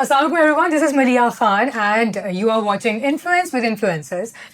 Assalamualaikum everyone, this is Malia Khan and you are watching Influence with Influencers.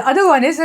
the other one is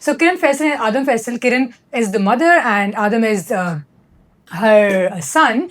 So Kiran Faisal and Adam Faisal. Kiran is the mother and Adam is her son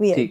We are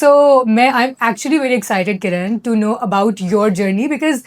So I'm actually very excited, Kiran, to know about your journey because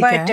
but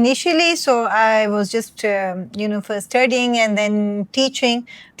Initially, so I was just first studying and then teaching.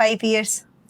5 years.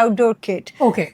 outdoor kid. Okay.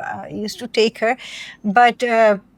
I used to take her. But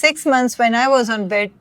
6 months when I was on bed.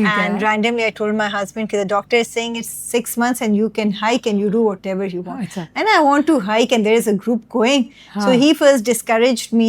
and randomly I told my husband that the doctor is saying it's 6 months and you can hike and you do whatever you want. And I want to hike and there is a group going. So he first discouraged me.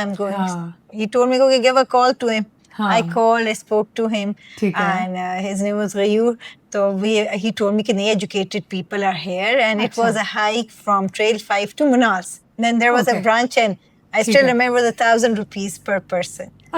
I'm going. He told me to give a call to him. I called, I spoke to him, and his name was Ghayur. So he told me that educated people are here, and it was a hike from Trail 5 to Manals. Then there was a brunch, and I still remember the 1,000 rupees per person.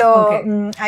So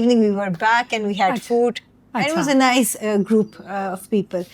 evening we were back and we had food. And it was a nice group of people.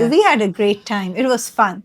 So we had a great time. It was fun.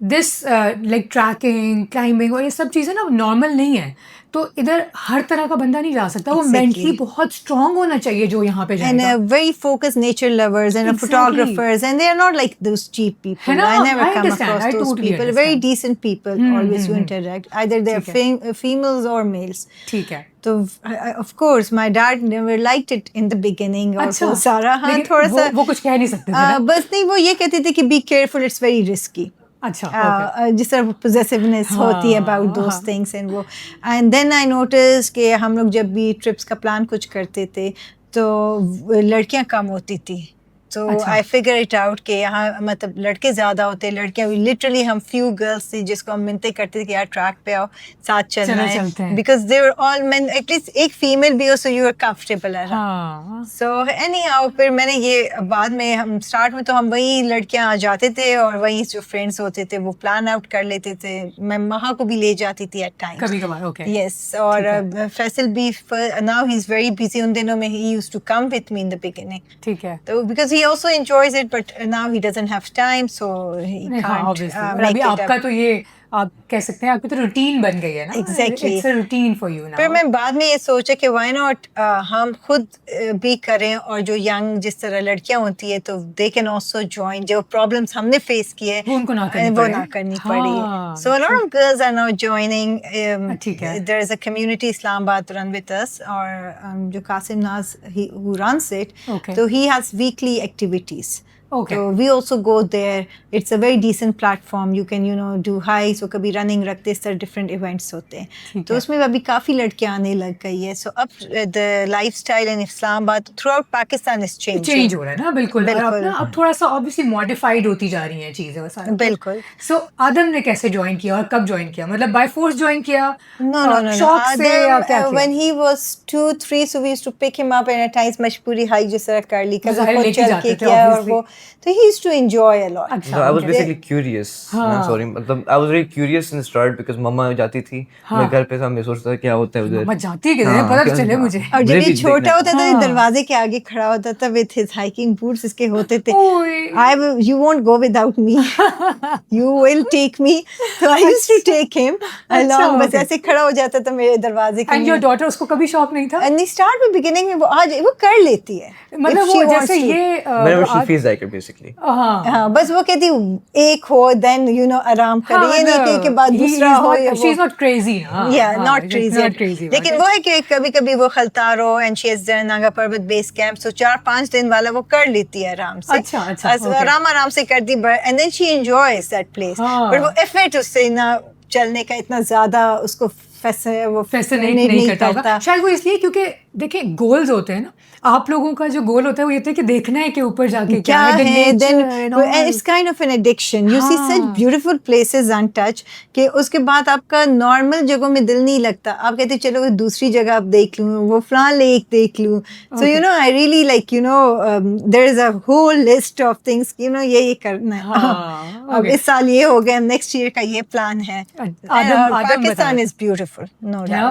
this like tracking, climbing اور یہ سب چیزیں نا normal نہیں ہیں, تو ادھر ہر طرح کا بندہ نہیں جا سکتا, وہ مینٹلی بہت اسٹرانگ ہونا چاہیے جو یہاں پہ جائے گا. And very focused nature lovers and photographers, and they are not like those cheap people. I never come across those people. Very decent people always you interact. Either they are females or males. ٹھیک ہے. تو of course my dad never liked it in the beginning. اور وہ سارا ہاں تھوڑا سا وہ کچھ کہہ نہیں سکتے بس نہیں, وہ یہ کہتے تھے کہ be careful, it's very risky. اچھا جس طرح possessiveness ہوتی ہے about those things. and then I noticed کہ ہم لوگ جب بھی ٹرپس کا پلان کچھ کرتے تھے تو لڑکیاں کم ہوتی تھی. تو آئی فگر اٹ آؤٹ کہ یہاں مطلب لڑکے زیادہ ہوتے, لڑکیاں لٹرلی ہم فیو گرلس تھی جس کو ہم منتیں کرتے تھے کہ یار ٹریک پہ آؤ ساتھ چلنا ہے, because they were all men, at least ایک فیمیل بھی ہو so you are comfortable. So anyhow پھر میں نے یہ بعد میں ہم اسٹارٹ میں تو ہم وہی لڑکیاں آ جاتے تھے اور وہی جو فرینڈس ہوتے تھے وہ پلان آؤٹ کر لیتے تھے. میں مہا کو بھی لے جاتی تھی ایٹ ٹائم کبھی کبھار. یس, اور فیصل بھی now he is very busy. ان دنوں میں he use to come with me in the beginning. ٹھیک ہے. تو because he also enjoys it, but now he doesn't have time, so he can't make it. آپ کا تو یہ آپ کہہ سکتے ہیں آپ کی تو روٹین بن گئی ہے نا. Exactly. It's a routine for you now. پھر میں بعد میں یہ سوچا کہ why not ہم خود بھی کریں, اور جو ینگ جس طرح لڑکیاں ہوتی ہے تو they can also join. جو problems ہم نے فیس کیے وہ ان کو نہ کرنی پڑی. So a lot of girls are now joining. There is a community Islamabad run with us, اور جو قاسم ناز who runs it, so he has weekly activities. Okay. So we also go there. It's a very decent platform. You can do hikes, or kabhi running رکھتے اس طرح different events ہوتے ہیں. تو اس میں ابھی کافی لڑکیاں آنے لگ گئی ہے. So اب the lifestyle in Islamabad throughout Pakistan is changing. Change ہو رہا ہے نا بالکل. اب تھوڑا سا obviously modified ہوتی جا رہی ہیں چیزیں سارا. بالکل. So آدم نے کیسے جوائن کیا اور کب جوائن کیا, مطلب by force جوائن کیا؟ No. شوق سے یا کیا کیا؟ When he was 2-3, so we used to pick him up and at times مجبوری ہائیک جس طرح کر لی, کبھی خود چل کے کیا, اور وہ تو he used to enjoy a lot. So I was basically curious. Sorry, I was very curious in the start because mama جاتی تھی, میں گھر پہ تھا, میں سوچتا تھا کیا ہوتا ہے ادھر. مما جاتی کدھر پتہ چلے مجھے. اور جب یہ چھوٹا ہوتا تھا دروازے کے آگے کھڑا ہوتا تھا with his hiking boots اس کے ہوتے تھے. You won't go without me. You will take me. So I used to take him along. بس ایسے کھڑا ہو جاتا تھا میرے دروازے کے. And your daughter اس کو کبھی شوق نہیں تھا؟ And the start میں beginning میں وہ کر لیتی ہے, مطلب وہ جیسے یہ whenever she feels like it basically. ہاں بس وہ کہتی ایک ہو then آرام کرے, یہ نہیں کہ بعد دوسرا ہو. She is not crazy. Yeah, not crazy. لیکن وہ ہے کہ کبھی کبھی وہ خلطارو and she has done Naga Parbat base camp, so 4-5 دن والا وہ کر لیتی ہے آرام سے. آرام سے کرتی, and then she enjoys that place. But وہ ایفرٹ اس سے نہ چلنے کا اتنا زیادہ اس کو وہ فیسنیٹ نہیں کرتا ہوگا شاید, وہ اس لیے کیونکہ دیکھیں گولز ہوتے ہیں نا, آپ لوگوں کا جو گول ہوتا ہے وہ یہ ہوتا ہے کہ دیکھنا ہے کہ اوپر جا کے کیا ہے. then it's kind of an addiction. You see such beautiful places untouched کہ اس کے بعد آپ کا نارمل جگہوں میں دل نہیں لگتا, آپ کہتے چلو دوسری جگہ آپ دیکھ لوں, وہ فلاں لیک دیکھ لوں. So I really like there is a whole list of things یہ کرنا ہے. اب اس سال یہ ہو گیا, نیکسٹ ایئر کا یہ پلان ہے. Pakistan is beautiful.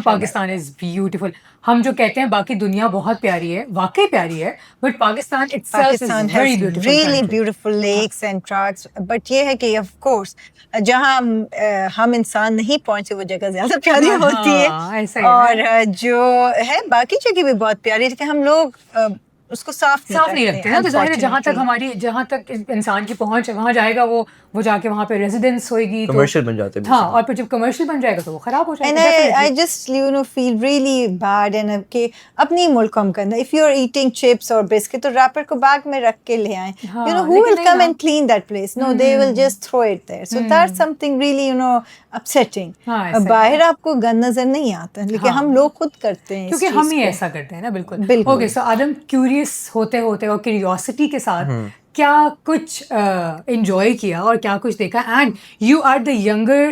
Pakistan is beautiful. ہم جو کہتے ہیں باقی دنیا بہت پیاری ہے, واقعی پیاری ہے, but Pakistan really beautiful lakes and tracks. But یہ ہے کہ آف کورس جہاں ہم انسان نہیں پہنچے وہ جگہ زیادہ پیاری ہوتی ہے, اور جو ہے باقی جگہ بھی بہت پیاری ہے, لیکن ہم لوگ اس کو صاف نہیں رکھتے نا. تو ظاہر ہے جہاں تک انسان کی پہنچ ہے وہاں جائے گا, وہ جا کے وہاں پہ ریزیڈنس ہوئے گی, کمرشل بن جاتے ہیں. ہاں, اور پھر جب کمرشل بن جائے گا تو وہ خراب ہو جائے گا. And I just feel really bad and کہ اپنی ملک ہم کرنا. If you are eating chips or biscuit تو ریپر کو بیگ میں رکھ کے لے آئیں. Who will come and clean that place? No, they will just throw it there. So that's something really upsetting. باہر آپ کو گند نظر نہیں آتا, لیکن ہم لوگ خود کرتے ہیں کیونکہ ہم ہی ایسا کرتے ہیں نا. بالکل. اوکے, سو آدم کیوریس ہوتے ہوتے اور کیوریوسٹی کے ساتھ کیا کچھ انجوائے کیا اور کیا کچھ دیکھا, and you are the younger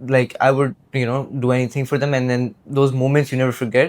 like I would do anything for them, and then those moments you never forget.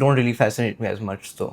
don't really fascinate me as much. So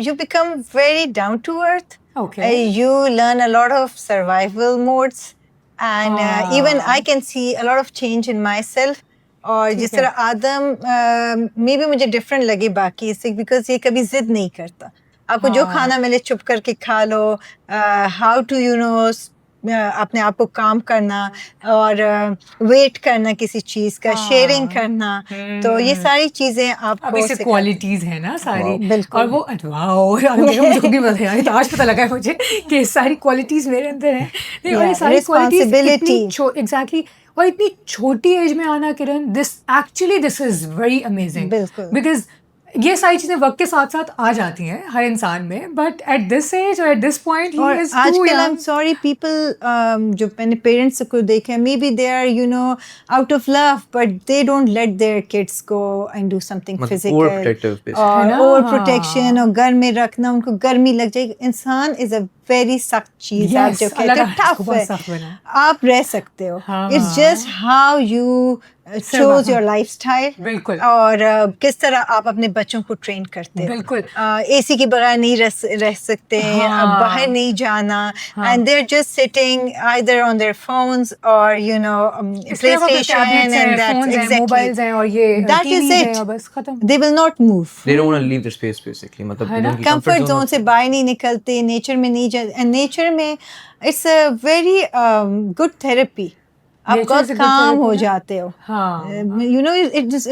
you become very down to earth. Okay. You learn a lot of survival modes, and even I can see a lot of change in myself. اور جس طرح آدم میں بھی مجھے different لگے باقی سے، because یہ کبھی ضد نہیں کرتا. آپ کو جو کھانا ملے چپ کر کے کھا لو. ہاؤ ٹو اپنے آپ کو کام کرنا اور ویٹ کرنا کسی چیز کا، شیئرنگ کرنا. تو یہ ساری چیزیں آپ کو کوالٹیز ہیں نا ساری. بالکل. اور وہ مجھے آج پتہ لگا ہے مجھے کہ ساری کوالٹیز میرے اندر ہیں. اور یہ ساری کوالٹیز ایگزیکٹلی، اور اتنی چھوٹی ایج میں آنا کرن، دس از ویری امیزنگ. بالکل. بیکاز یہ ساری چیزیں وقت کے ساتھ ساتھ آ جاتی ہیں ہر انسان میں، بٹ ایٹ دس ایج اور ایٹ دس پوائنٹ آج کل آئی ایم سوری پیپل جو میں نے پیرنٹس کو دیکھا، maybe they are out of love, but they don't let their kids go and do something physical, اور over protection, اور گھر میں رکھنا، ان کو گرمی لگ جائے. انسان از اے ویری سخت چیز ہے جو کہتے ہیں ٹف ہے، آپ رہ سکتے ہو. It's just how you choose your lifestyle. بالکل. اور کس طرح آپ اپنے بچوں کو ٹرین کرتے ہیں. بالکل. اے سی کے بغیر نہیں رہ سکتے، باہر نہیں جانا، and they are just sitting either on their phones اور PlayStation and that mobiles ہیں، اور یہ دیٹ از اٹ، بس ختم. They will not move, they don't want to leave their space basically. مطلب کمفرٹ زون سے باہر نہیں نکلتے، نیچر میں نہیں جاتے. اینڈ نیچر میں it's a very good therapy. آپ بہت کام ہو جاتے ہو.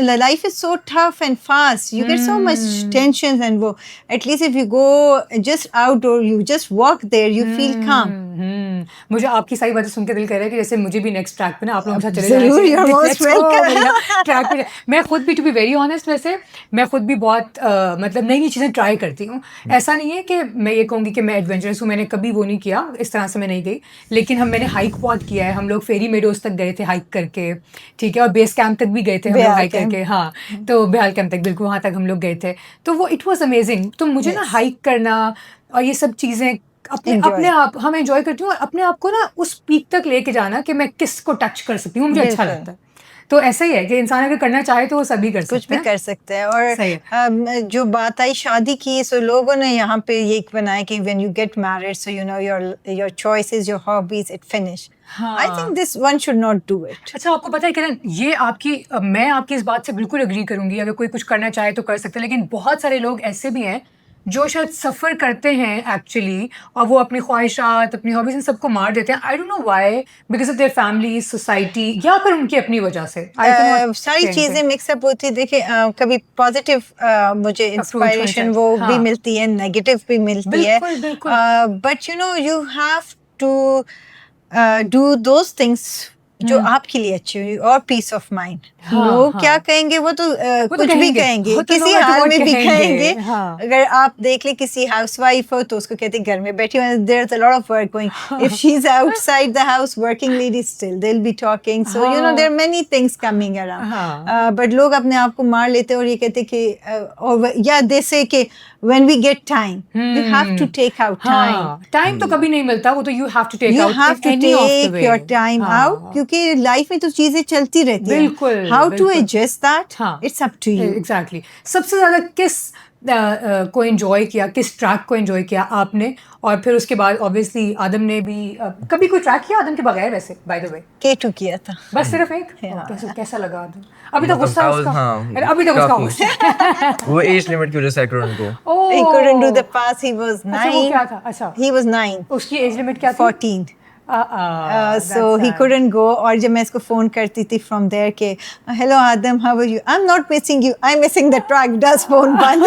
Life is so tough and fast, you get so much tension, and وہ at least if you go just outdoor, you just walk there, you feel calm. مجھے آپ کی ساری باتیں سن کے دل کر رہا ہے کہ جیسے مجھے بھی نیکسٹ ٹریک پہ نا آپ لوگوں کے ساتھ چلے جائیں. میں خود بھی ٹو بی ویری آنیسٹ، ویسے میں خود بھی بہت مطلب نئی نئی چیزیں ٹرائی کرتی ہوں. ایسا نہیں ہے کہ میں یہ کہوں گی کہ میں ایڈونچرس ہوں، میں نے کبھی وہ نہیں کیا، اس طرح سے میں نہیں گئی. لیکن میں نے ہائک بہت کیا ہے. ہم لوگ فیری میڈوز تک گئے تھے ہائک کر کے، ٹھیک ہے، اور بیس کیمپ تک بھی گئے تھے ہم لوگ ہائک کر کے. ہاں، تو بہال کیمپ تک، بالکل وہاں تک ہم لوگ گئے تھے. تو وہ اٹ واز امیزنگ. تو مجھے نا ہائک کرنا اور یہ سب چیزیں اپنے آپ ہم انجوائے کرتی ہوں، اور اپنے آپ کو نا اس پیک تک لے کے جانا کہ میں کس کو ٹچ کر سکتی ہوں، مجھے اچھا لگتا ہے. تو ایسا ہی ہے کہ انسان اگر کرنا چاہے تو وہ سبھی کر سکتا ہے، کچھ بھی کر سکتا ہے. اور جو بات آئی شادی کی، سو لوگوں نے یہاں پہ یہ بنایا کہ when you get married, so you know your choices, your hobbies, it finish. I think this one should not do it. اچھا، آپ کو پتہ ہے کرن، یہ آپ کی، میں آپ کی اس بات سے بالکل اگری کروں گی. اگر کوئی کچھ کرنا چاہے تو کر سکتے ہیں، لیکن بہت سارے لوگ ایسے بھی ہیں جو شاید سفر کرتے ہیں ایکچولی، اور وہ اپنی خواہشات، اپنی ہابیز، ان سب کو مار دیتے ہیں. I don't know why, because of their family, society, یا پھر ان کی اپنی وجہ سے. ساری چیزیں مکس اپ ہوتی ہے. دیکھیں کبھی پازیٹیو مجھے انسپائریشن وہ بھی ملتی ہے، نیگیٹو بھی ملتی ہے، but you have to do those things جو آپ کے لیے اچھی ہوئی، اور پیس آف مائنڈ. لوگ کیا کہیں گے، وہ تو کچھ بھی کہیں گے، کسی حال میں بھی کہیں گے. اگر آپ دیکھ لیں کسی ہاؤس وائف ہو تو اس کو کہتے ہیں گھر میں بیٹھی ہوئی، there is a lot of work going. If she is outside the house working lady, still they will be talking. So there are many things coming around, but لوگ اپنے آپ کو مار لیتے اور یہ کہتے کہ یا دے سے کہ when we get time, you have to take out time. Time تو کبھی نہیں ملتا، وہ تو you have to take out. You have to take your time out، کیونکہ لائف میں تو چیزیں چلتی رہتی ہیں. بالکل. How to adjust that? It's up to you. Exactly. سب سے زیادہ کس کو انجوائے کیا، کس ٹریک کو انجوائے کیا آپ نے؟ اور پھر اس کے بعد اوبیسلی آدم نے بھی کبھی کوئی ٹریک کیا آدم کے بغیر؟ ویسے بائی دا وے K2 کیا تھا بس، صرف ایک. کیسا لگا آدم؟ ابھی تک غصہ اس کا، ابھی تک اس کا غصہ، وہ ایج لمٹ کی وجہ سے I couldn't go. He couldn't do the pass. He was 9. وہ کیا تھا؟ اچھا، he was 9. اس کی ایج لمٹ کیا تھی؟ 14. So he couldn't go. اور جب میں اس کو فون کرتی تھی from there کہ hello Adam, how are you? I'm not missing you, I'm missing the track. does phone been.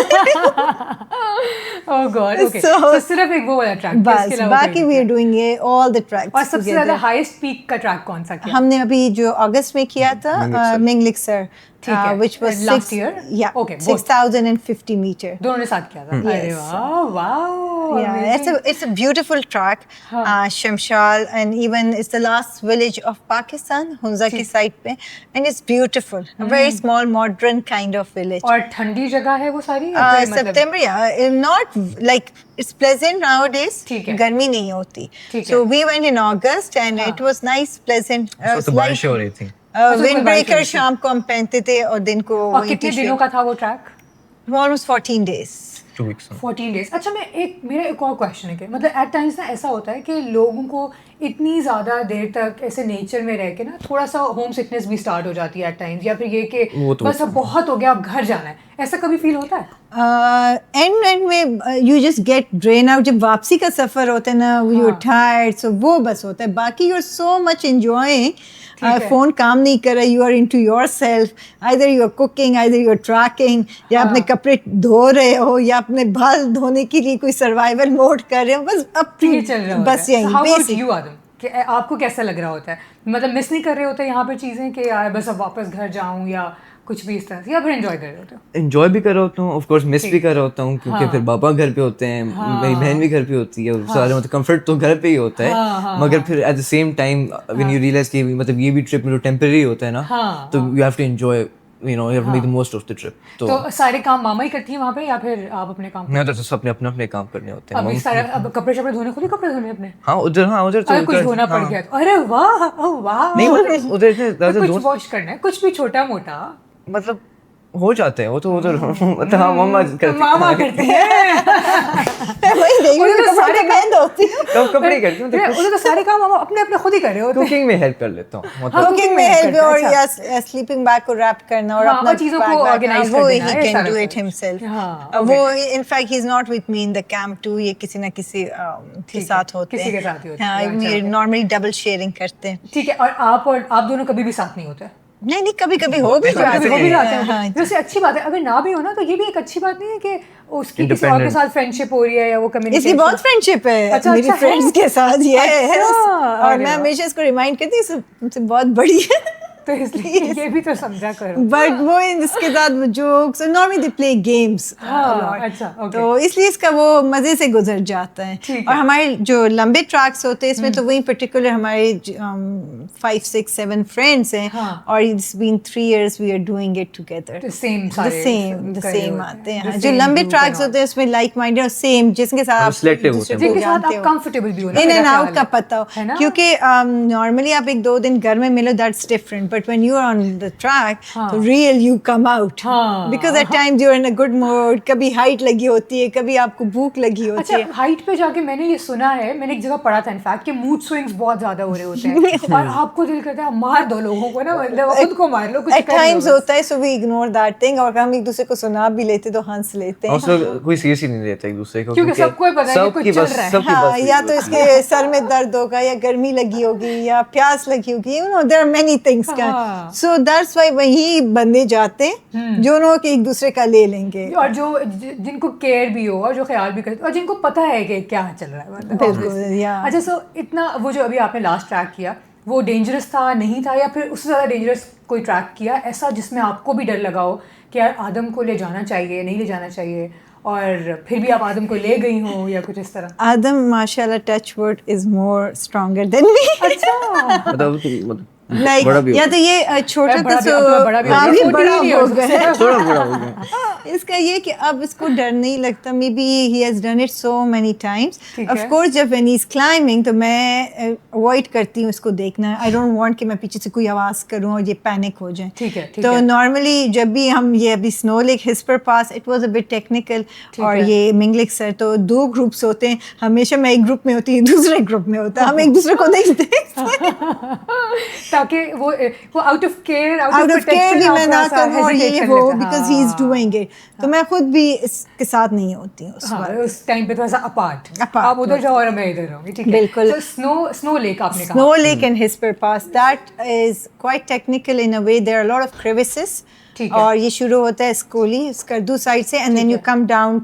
Oh God, okay. So صرف ایک وہ والا ٹریک بس باقی we are doing all the tracks. اور سب سے زیادہ ہائیسٹ پیک کا ٹریک کون سا کیا؟ ہم نے ابھی جو اگست میں کیا تھا منگلک سر, which was last year? Yeah, okay, 6,050 meter. دونوں نے ساتھ کیا تھا. ارے واو, yeah, it's a beautiful track. Shamshal, and even it's the last village of Pakistan, Hunza ki side pe, and it's beautiful. A very small modern kind of village. اور ٹھنڈی جگہ ہے وہ ساری؟ September, yeah, not like it's pleasant nowadays. گرمی نہیں ہوتی. So we went in August and it was nice, pleasant. تو بارش ہو رہی تھی. ونڈ بریکر شام کو ہم پہنتے تھے اور دن کو. اور کتنے دنوں کا تھا وہ track? almost 14 days. 2 weeks. 14 days. اچھا میرا ایک اور کویشچن ہے کہ مطلب ایٹ ٹائمس نا ایسا ہوتا ہے کہ لوگوں کو اتنی زیادہ دیر تک ایسے نیچر میں رہ کے نا تھوڑا سا ہوم سکنس بھی اسٹارٹ ہو جاتی ہے ایٹ ٹائمس, یا پھر یہ کہ بس اب بہت ہو گیا اب گھر جانا ہے, ایسا کبھی فیل ہوتا ہے؟ اینڈ میں you just get drain out. جب واپسی کا سفر ہوتا ہے نا, یو ٹائرڈ, سو وہ بس ہوتا ہے. باقی you are so much enjoying. Phone کام نہیں کر رہا, you are into yourself, either you are cooking, either you are trekking, یا اپنے کپڑے دھو رہے ہو, یا اپنے بال دھونے کے لیے کوئی سروائیول موڈ کر رہے ہو. بس اب چل رہا ہے. بس یہی. کہ آپ کو کیسا لگ رہا ہوتا ہے, مطلب مس نہیں کر رہے ہوتے یہاں پہ چیزیں کہ یار بس اب واپس گھر جاؤں, یا کچھ بھی اس طرح سے, یا پھر انجوائے کر رہے ہوتے ہو؟ انجوائے بھی کر رہا ہوتا ہوں, آف کورس مس بھی کر رہا ہوتا ہوں, کیونکہ پھر پاپا گھر پہ ہوتے ہیں, میری بہن بھی گھر پہ ہوتی ہے, سارے مطلب کمفرٹ تو گھر پہ ہی ہوتا ہے. مگر پھر at the same time when you realise کہ مطلب یہ بھی ٹرپ میں ٹیمپرری ہوتا ہے نا, تو you have to enjoy, you know, you have to make the most of the trip. تو سارے کام ماما ہی کرتی ہیں وہاں پہ, یا پھر آپ اپنے کام؟ میں تو سب اپنے کام کرنے ہوتے ہیں. اب سارے کپڑے شپڑے دھونے, خود ہی کپڑے دھونے اپنے؟ ہاں ادھر تو کچھ دھونا پڑ گیا تو ارے واہ واہ, نہیں ادھر کچھ واش کرنا ہے, کچھ بھی چھوٹا موٹا مطلب ہو جاتے ہیں وہ تو ادھر. ہاں ماما کرتی ہیں. کپڑے کرتی ہوں, ادھر تو سارے کام اپنے اپنے خود ہی کر رہے ہوتے ہیں. کوکنگ میں ہیلپ کر لیتا ہوں, کوکنگ میں ہیلپ, اور یا سلیپنگ بیگ کو ریپ کرنا اور اپنا چیزوں کو آرگنائز وہ he can do it himself. وہ in fact he is not with me in the camp too, یہ کسی نہ کسی کے ساتھ ہوتے ہیں. ہاں نارملی ڈبل شیئرنگ کرتے ہیں. ٹھیک ہے. اور آپ دونوں کبھی بھی ساتھ نہیں ہوتے؟ نہیں کبھی کبھی ہو بھی جاتے ہیں. ویسے اچھی بات ہے, اگر نہ بھی ہو نا تو یہ بھی ایک اچھی بات نہیں ہے کہ اس کی کسی اور کے ساتھ فرینڈ شپ ہو رہی ہے, یا وہ کمیونیکیشن. اس کی بہت فرینڈ شپ ہے میری فرینڈس کے ساتھ, یہ اور میں ہمیشہ اس کو ریمائنڈ کرتی ہوں تم سے بہت بڑی ہے, تو اس لیے یہ بھی تو سمجھا کرو. بٹ وہ اس کے ساتھ jokes, normally they play games, تو اس لیے اس کا وہ مزے سے گزر جاتا ہے. اور ہمارے جو لمبے ٹریکس ہوتے ہیں اس میں تو وہی پرٹیکولر ہمارے 5, 6, 7 فرینڈس ہیں, اور it's been 3 years we are doing it together. The same آتے ہیں. جو لمبے ٹریکس ہوتے ہیں اس میں لائک مائنڈیڈ اور سیم, جس کے ساتھ آپ کمفرٹیبل بھی ہو, ان اینڈ آؤٹ کا پتہ ہو. کیونکہ نارملی آپ 1-2 دن گھر میں ملو, that's different. But when you are on the track, the real you come out. Because at times you are in a good mood. کبھی ہائٹ لگی ہوتی ہے, کبھی آپ کو بھوک لگی ہوتی ہے. اچھا, ہائٹ پہ جا کے میں نے یہ سنا ہے, میں نے ایک جگہ پڑھا تھا انفیکٹ, کہ موڈ سوئنگس بہت زیادہ ہو رہے ہوتے ہیں, اور آپ کو دل کرتا ہے مار دو لوگوں کو نا, مطلب خود کو مار لو. At times ہوتا ہے, so we ignore that thing, اور ہم ایک دوسرے کو سنا بھی لیتے تو ہنس لیتے ہیں. اور کوئی سیریس ہی نہیں لیتا ایک دوسرے کو, کیونکہ سب کو پتہ ہے کہ کچھ چل رہا ہے. یا تو اس کے سر میں درد ہوگا, یا گرمی لگی ہوگی, یا پیاس لگی ہوگی, you know there are many things. So that's why وہی بندے جاتے ہیں جو انہوں کے ایک دوسرے کا لے لیں گے, اور جو جن کو کیئر بھی ہو, اور جو خیال بھی کرتے, اور جن کو پتہ ہے کہ کیا چل رہا ہے. بالکل. اچھا, سو اتنا وہ جو ابھی آپ نے لاسٹ ٹریک کیا, وہ ڈینجرس تھا نہیں تھا, یا پھر اس سے زیادہ ڈینجرس کوئی ٹریک کیا ایسا جس میں آپ کو بھی ڈر لگا ہو کہ یار آدم کو لے جانا چاہیے, نہیں لے جانا چاہیے, اور پھر بھی آپ آدم کو لے گئی ہوں, یا کچھ اس طرح؟ آدم ماشاء اللہ touch wood is more stronger than me. اچھا, لائک یا تو یہ چھوٹا تھا سو بڑا ہو گیا, اس کا یہ کہ اب اس کو ڈر نہیں لگتا. Maybe he has done it so many times. Of course جب وین ہی از کلائمبنگ تو میں اوائڈ کرتی ہوں اس کو دیکھنا. آئی ڈونٹ وانٹ کہ میں پیچھے سے کوئی آواز کروں اور یہ پینک ہو جائیں. تو نارملی جب بھی ہم یہ ابھی Snow Lake Hispar pass, it was a bit technical, اور یہ منگلک سر, تو 2 گروپس ہوتے ہیں. ہمیشہ میں ایک گروپ میں ہوتی ہوں, دوسرے گروپ میں ہوتا ہے, ہم ایک دوسرے کو دیکھتے تاکہ وہ آؤٹ آف کیئر بھی میں نہ کروں, اور یہ وہ because he is doing it. تو میں خود بھی اس کے ساتھ نہیں ہوتی ہوں اس ٹائم پہ تھوڑا سا اپارٹ آپ ادھر جاؤ اور میں ادھر رہوں گی. ٹھیک ہے, بالکل. سنو لیک آپ نے کہا. Snow Lake and Hisper Pass, that is quite technical in a way. There are a lot of crevices. اور یہ شروع ہوتا ہے اسکولی اسکردو سائڈ سے, and then you come down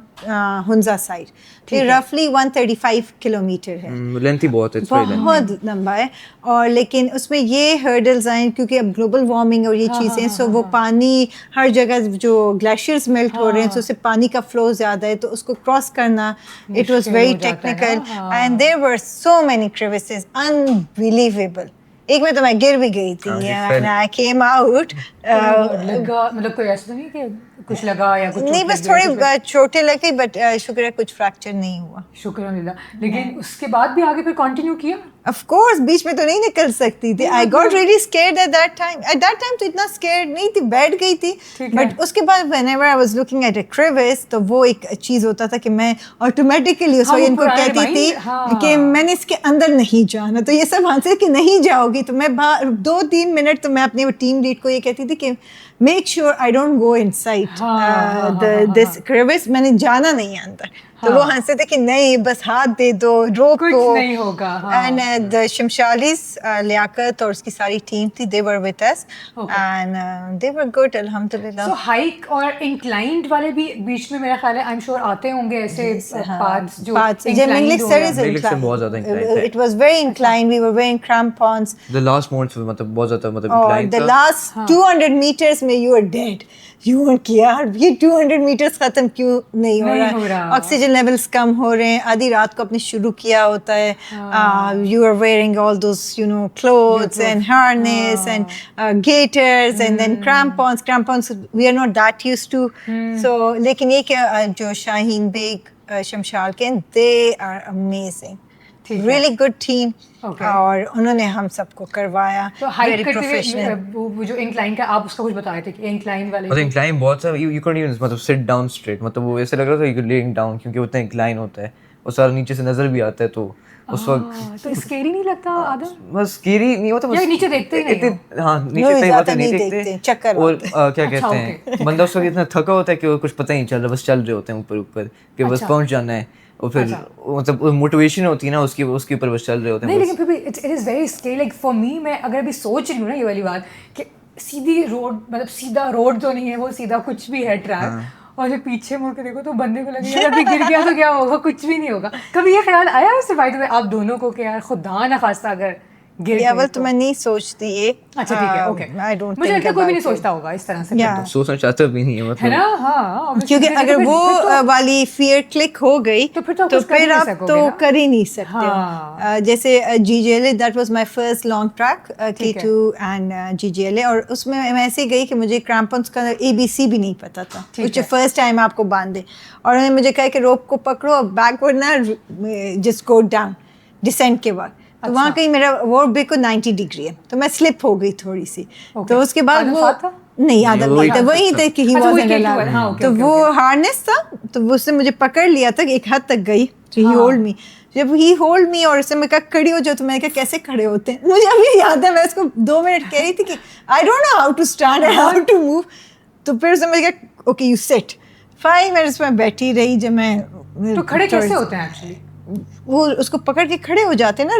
Hunza side. یہ رفلی 135 کلومیٹر ہے, لینتھی بہت ہے, بہت لمبا ہے. اور لیکن اس میں یہ ہرڈلز آئیں کیونکہ اب گلوبل وارمنگ اور یہ چیزیں, سو وہ پانی ہر جگہ جو گلیشیئرز میلٹ ہو رہے ہیں, تو اس سے پانی کا فلو زیادہ ہے, تو اس کو کراس کرنا it was very technical, and there were so many crevasses, unbelievable. ایک میں تو میں گر بھی گئی تھی, and I came out. مطلب کوئی ایسا تو نہیں کہ کچھ لگا یا کچھ نہیں, بس تھوڑے چھوٹے لگے, بٹ شکر ہے کچھ فریکچر نہیں ہوا, شکر الحمدللہ. لیکن اس کے بعد بھی آگے پھر کنٹینیو کیا؟ آف کورس بیچ میں تو نہیں نکل سکتی تھی. I got really scared at that time تو اتنا اسکیئرڈ نہیں تھی, بیٹھ گئی تھی. بٹ اس کے بعد whenever I was looking at a crevasse, تو وہ ایک چیز ہوتا تھا کہ میں آٹومیٹکلی اس وقت ان کو کہتی تھی کہ میں نے اس کے اندر نہیں جانا, تو یہ سب آنسر کہ نہیں جاؤ گی. تو میں 2-3 منٹ تو میں اپنی ٹیم لیڈ کو یہ کہتی تھی کہ make sure I don't go inside this crevasse, میں نے جانا نہیں ہے اندر. تو وہ ہنستے تھے کہ نہیں بس ہاتھ دے دو, روک کچھ نہیں ہوگا. اینڈ شمشالیز لیاقت اور اس کی ساری ٹیم تھی, they were with us and they were good الحمدللہ. سو ہائک اور انکلائنڈ والے بھی بیچ میں میرا خیال ہے آئی ایم شیور آتے ہوں گے ایسے پاتھس جو Minglik Sir is inclined. It was very inclined. We were wearing crampons. the last moments مطلب بہت زیادہ مطلب اور the last 200 meters میں you were dead. You were کہ یار یہ 200 meters ختم کیوں نہیں ہو رہا, آکسیجن لیولس کم ہو رہے ہیں, آدھی رات کو اپنے شروع کیا ہوتا ہے. You are wearing all those clothes and harness and gaiters and then crampons we are not that used to. So لیکن یہ کہ جو شاہین بیگ شمشال کے, they are amazing, really good team. اور انہوں نے ہم سب کو کروایا ویری پروفیشنل. وہ جو انکلائن کا آپ اس کا کچھ بتا رہے تھے کہ انکلائن والے مطلب انکلائن بہت سا you couldn't even مطلب sit down straight, مطلب وہ ایسے لگ رہا تھا you could laying down کیونکہ اتنا انکلائن ہوتا ہے, اور سارا نیچے سے نظر بھی آتا ہے. تو اس وقت تو اسکیری نہیں لگتا آدم, بس اسکیری نہیں ہوتا, بس نیچے دیکھتے ہی نہیں. ہاں نیچے نہیں دیکھتے, چکر. اور کیا کہتے ہیں بندہ اس وقت اتنا تھکا ہوتا ہے کہ کچھ پتہ نہیں چل رہا, بس چل رہے ہوتے ہیں اوپر کہ بس پہنچ جانا ہے, اور پھر مطلب موٹیویشن ہوتی ہے نا اس کے اوپر بس چل رہے ہوتے ہیں. نہیں لیکن پھر بھی it is very scary. Like for me, میں اگر ابھی سوچ رہی ہوں نا یہ والی بات کہ سیدھی روڈ, مطلب سیدھا روڈ تو نہیں ہے, وہ سیدھا کچھ بھی ہے ٹریک, اور جب پیچھے مڑ کے دیکھو تو بندے کو لگے ابھی گر گیا تو کیا ہوگا, کچھ بھی نہیں ہوگا. کبھی یہ خیال آیا اس سے بائی دا وے آپ دونوں کو کہ یار خدا نہ خواستہ اگر اول تو میں نہیں سوچتی یہ. اچھا ٹھیک ہے, اوکے. مجھے لگتا ہے کوئی بھی نہیں سوچتا ہوگا اس طرح سے, سوچنا چاہتا بھی نہیں ہے ہے نا. ہاں, کیونکہ اگر وہ والی فیئر کلک ہو گئی تو پھر آپ تو کر ہی نہیں سکتے ہو. جیسے GGLA, that was my first long track, K2 and GGLA, اور اس میں میں ایسے گئی کہ مجھے کریمپنس کا ABC بھی نہیں پتا تھا, کچھ فرسٹ ٹائم آپ کو باندھے, اور انہوں نے مجھے کہا کہ روپ کو پکڑو, بیک ورڈ نہ جسٹ گو ڈاؤن ڈسینٹ کے بعد. تو وہاں کہیں میرا وہ بالکل 90 ڈگری ہے, تو میں سلپ ہو گئی تھوڑی سی. تو اس کے بعد وہ نہیں عادت نہیں تھا, وہی تھے کہ ہی wasn't allowed. تو وہ ہارنس تھا, تو وہ اس نے مجھے پکڑ لیا تھا, ایک حد تک گئی, تو ہی ہولڈ می. جب ہی ہولڈ می اور اس سے میں کہا کھڑی ہو جاؤ, تو میں نے کہا کیسے کھڑے ہوتے ہیں, مجھے ابھی یاد ہے. میں اس کو 2 منٹ کہہ رہی تھی کہ I don't know how to stand and how to move. تو پھر اس نے مجھے کہا اوکے یو سٹ. 5 منٹس میں بیٹھی رہی. جب میں تو کھڑے کیسے ہوتے ہیں ایکچولی, وہ اس کو پکڑ کے کھڑے ہو جاتے نا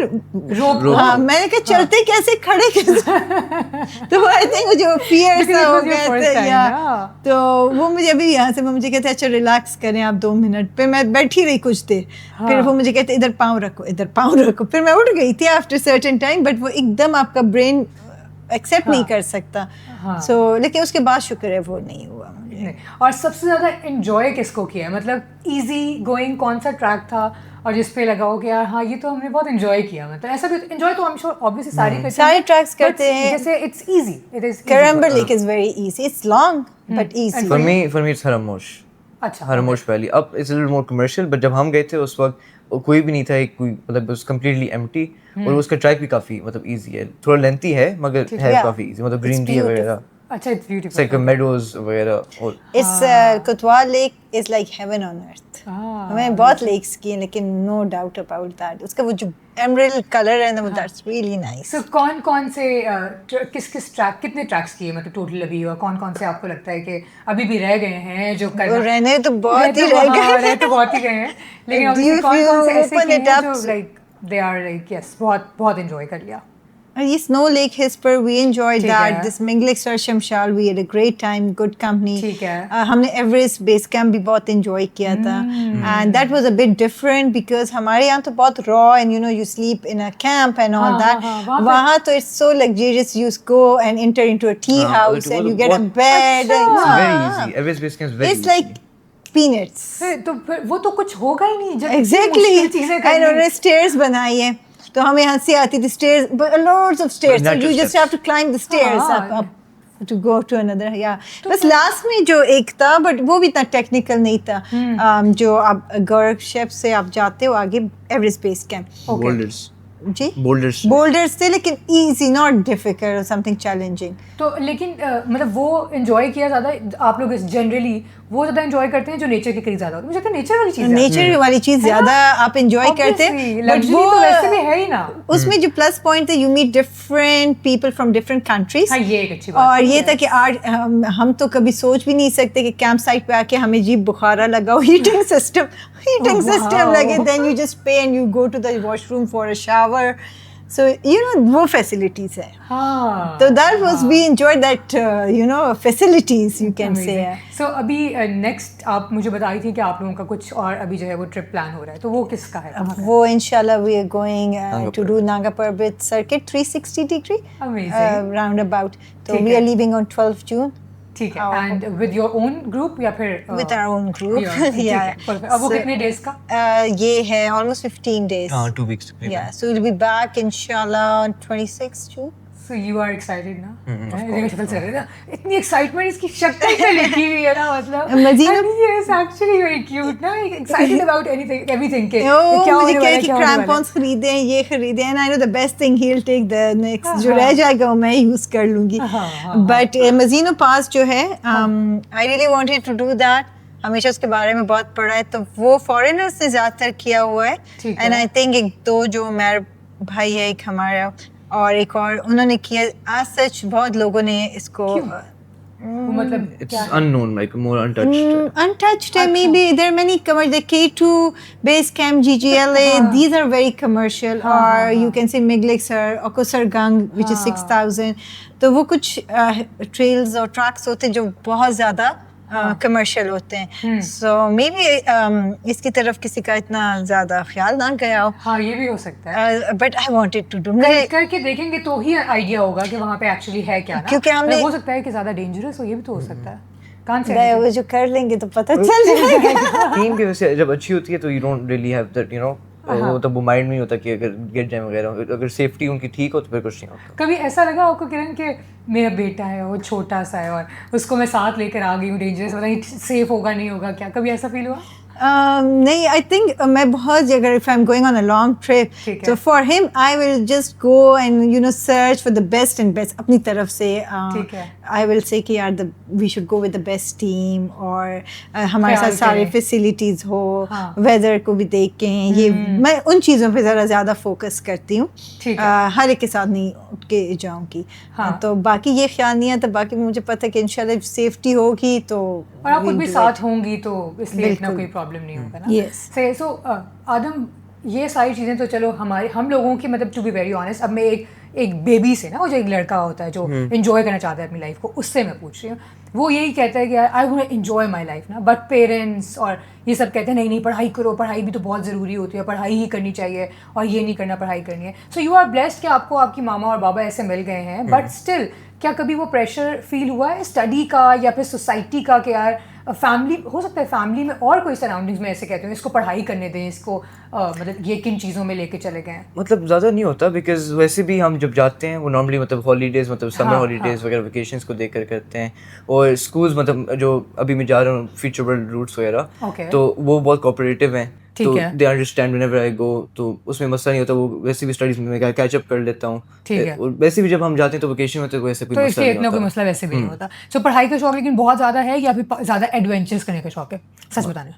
روپ. ہاں, میں نے کہا چلتے کیسے, کھڑے کیسے. تو آئی تھنک جو فیئر سا ہو گیا تھا, تو وہ مجھے ابھی یہاں سے مجھے کہتے اچھا ریلیکس کریں آپ 2 منٹ. پھر میں بیٹھی رہی کچھ دیر, پھر وہ مجھے کہتے ادھر پاؤں رکھو, ادھر پاؤں رکھو. پھر میں اٹھ گئی تھی آفٹر سرٹن ٹائم, بٹ وہ ایک دم آپ کا برین ایکسیپٹ نہیں کر سکتا. سو لیکن اس کے بعد شکر ہے وہ نہیں ہوا مجھے. اور سب سے زیادہ انجوائے کس کو کیا ہے, مطلب ایزی گوئنگ کون سا ٹریک تھا اور جس پہ لگا ہو کہ یار ہاں یہ تو ہم نے بہت انجوائے کیا. مطلب ایسا بھی انجوائے تو ہم شور obviously سارے ٹریکس کرتے ہیں, جیسے it's easy, it is Karambar like is very easy, it's long but easy. For me it's Haramosh. اچھا, ہرموش ویلی. اب it's a little more commercial, but جب ہم گئے تھے اس وقت کوئی بھی نہیں تھا, کوئی مطلب it's completely empty, اور اس کا ٹریک بھی کافی مطلب ایزی ہے, تھوڑا لینتھی ہے مگر ہے کافی ایزی, مطلب گرین ٹی وغیرہ. اچھا it's It's beautiful like a meadows وغیرہ. It's Kotwal Lake is like heaven on earth. ہمیں بہت لیکس کی ہیں لیکن نو ڈاؤٹ اباؤٹ دیٹ. اس کا وہ جو ایمرلڈ کلر ہے نا دیٹس ریئلی نائس. سو کون سے کس ٹریک کتنے ٹریکس کیے مطلب ٹوٹل ابھی, اور کون سے آپ کو لگتا ہے کہ ابھی بھی رہ گئے ہیں جو رہنے تو بہت ہی رہ گئے, تو بہت ہی گئے ہیں, لیکن کون سے ایسے کیے ہیں جو like they are like yes بہت انجوائے کر لیا؟ Yes, Snow Lake Hisper, we enjoyed that. This Minglik Sar Shamshal, we had a great time, good company. ٹھیک ہے. ہم نے ایوریسٹ بیس کیمپ بھی بہت انجوائے کیا تھا, and that was a bit different because ہمارے یہاں تو بہت raw and you sleep in a camp and all that. وہاں تو it's so luxurious, you go and enter into a tea house and you get a bed. It's very easy. Everest Base Camp is very easy. It's like peanuts. تو وہ تو کچھ ہوگا ہی نہیں جب Exactly. چیزیں And انہوں نے stairs بنائی ہیں تو ہمیں ہنسی آتی تھی stairs, but loads of stairs, so you just have to climb the stairs up to go to another. Yeah, بس last میں جو ایک تھا but وہ بھی اتنا ٹیکنیکل نہیں تھا, جو آپ گورک شیپ سے آپ جاتے ہو آگے ایوریسٹ بیس کیمپ. Boulders. جی Boulders تھے لیکن ایزی, ناٹ ڈیفیکلٹ اور سم تھنگ چیلنجنگ. تو لیکن مطلب وہ انجوائے کیا زیادہ آپ لوگ جنرلی وہ زیادہ انجوائے کرتے ہیں جو نیچر کے قریب زیادہ ہوتے ہیں. مجھے لگتا ہے نیچر والی چیز نیچر والی چیز زیادہ آپ انجوائے کرتے ہیں, بٹ وہ ویسے بھی ہے ہی نا. اس میں جو پلس پوائنٹ ہے, you meet different people from different countries. یہ ایک اچھی بات. اور یہ تھا کہ ہم تو کبھی سوچ بھی نہیں سکتے کہ کیمپ سائٹ پہ آ کے ہمیں جی بخارا لگا ہو, ہیٹنگ سسٹم لگے, then you just pay and you go to the washroom for a shower. So وہ facilities ہے. So that was, we enjoyed that facilities you can say. So ابھی next آپ مجھے بتا رہی تھی کہ آپ لوگوں کا کچھ اور ابھی جو ہے وہ ٹرپ پلان ہو رہا ہے, تو وہ کس کا ہے؟ وہ انشاءاللہ we are going to do Nanga Parbat circuit 360 degree. Amazing. Round about. So we are leaving on 12th June. ٹھیک ہے. And with your own group یا پھر with our own group? Yeah. اب وہ کتنے ڈیز کا؟ یہ ہے almost 15 days. 2 weeks. Yeah, so we'll be back inshallah on 26th June. So you are excited نا؟ شکل سے نا اتنی ایکسائٹمنٹ اس کی شکل پہ لکھی ہوئی ہے نا, مطلب he is actually very cute نا, excited about anything everything کہ کیا ہونے والا ہے, کہ crampons خریدیں, یہ خریدیں, and I know the best thing he'll take the next جو رہ جائے گا وہ میں یوز کر لوں گی. But Mazino Pass جو ہے, I really wanted to do that. ہمیشہ اس کے بارے میں بہت پڑھا ہے, تو وہ فارینرس نے زیادہ تر کیا ہوا ہے, اینڈ آئی تھنک ایک دو جو میرے بھائی ہے ایک ہمارا اور ایک اور انہوں نے کیا. آج سچ بہت لوگوں نے اس کو مطلب it's unknown, like more untouched. Maybe there are many commercial, the K2 base camp, GGLA, these are very commercial. Or you can say Miglik Okosar Gang, which is 6,000. تو وہ کچھ ٹریلز اور ٹریکس ہوتے ہیں جو بہت زیادہ کمرشل ہوتے ہیں. سو مے بی اس کی طرف کسی کا اتنا زیادہ خیال نہ گیا ہو. ہاں یہ بھی ہو سکتا ہے, but I wanted to do. کر کے دیکھیں گے تو ہی آئیڈیا ہوگا کہ وہاں پہ ایکچولی ہے کیا, کیونکہ ہم نے ہو سکتا ہے کہ زیادہ ڈینجرس ہو, یہ بھی تو ہو سکتا ہے. کہاں سے وہ جو کر لیں گے تو پتہ چل جائے گا. ٹیم کی وجہ سے جب اچھی ہوتی ہے تو you don't really have that وہ تب وہ مائنڈ نہیں ہوتا کہ اگر گر جائیں وغیرہ, اگر سیفٹی ان کی ٹھیک ہو تو پھر کچھ نہیں ہوتا. کبھی ایسا لگا آپ کو کرن کہ میرا بیٹا ہے وہ چھوٹا سا ہے اور اس کو میں ساتھ لے کر آ گئی ہوں ڈینجرس, پتہ نہیں سیف ہوگا نہیں ہوگا کیا, کبھی ایسا فیل ہوا؟ نہیں, آئی تھنک میں بہت, اگر if I am going on a long trip تو فار ہم I will just go and search for the best and best اپنی طرف سے. آئی ول سے کہ یار we should go with the best team, اور ہمارے ساتھ سارے فیسلٹیز ہو, ویدر کو بھی دیکھیں, یہ میں ان چیزوں پہ ذرا زیادہ فوکس کرتی ہوں. ہر ایک کے ساتھ نہیں اٹھ کے جاؤں گی, تو باقی یہ خیال نہیں آتا. باقی مجھے پتہ ہے کہ انشاءاللہ سیفٹی ہوگی تو, اور آپ خود بھی ساتھ ہوں گی تو اس لیے اتنا کوئی پرابلم نہیں ہوگا نا. سو آدم یہ ساری چیزیں تو چلو ہم لوگوں کی, مطلب ٹو بی ویری آنیسٹ, اب میں ایک بیبی سے نا, وہ جو ایک لڑکا ہوتا ہے جو انجوائے کرنا چاہتا ہے اپنی لائف کو, اس سے میں پوچھ رہی ہوں. وہ یہی کہتا ہے کہ I want enjoy my life نا, بٹ پیرنٹس اور یہ سب کہتے ہیں نہیں پڑھائی کرو, پڑھائی بھی تو بہت ضروری ہوتی ہے, پڑھائی ہی کرنی چاہیے, اور یہ نہیں کرنا پڑھائی کرنی ہے. سو یو آر بلیسڈ کہ آپ کو آپ کی ماما اور بابا ایسے مل گئے ہیں, بٹ اسٹل کیا کبھی وہ پریشر فیل ہوا ہے اسٹڈی کا یا پھر سوسائٹی کا کہ یار فیملی, ہو سکتا ہے فیملی میں اور کوئی سراؤنڈنگس میں ایسے کہتے ہیں اس کو پڑھائی کرنے دیں, اس کو مطلب یہ کن چیزوں میں لے کے چلے گئے ہیں؟ مطلب زیادہ نہیں ہوتا, بیکاز ویسے بھی ہم جب جاتے ہیں وہ نارملی مطلب ہالیڈیز, مطلب سمر ہالیڈیز وغیرہ ویکیشنس کو دیکھ کر کرتے ہیں, اور اسکولز مطلب جو ابھی میں جا رہا ہوں فیوچر ورلڈ روٹس وغیرہ, تو وہ بہت کوآپریٹیو ہیں. تو they understand whenever I go, تو اس میں مسئلہ نہیں ہوتا. وہ ویسے بھی اسٹڈیز میں کیچ اپ کر لیتا ہوں. اور ویسے بھی جب ہم جاتے ہیں تو ویکیشن میں تو ایسے کوئی مسئلہ نہیں ہوتا. کوئی مسئلہ ویسے بھی نہیں ہوتا. سو پڑھائی کا شوق لیکن بہت زیادہ ہے یا پھر زیادہ ایڈونچرس کرنے کا شوق ہے؟ سچ بتانا,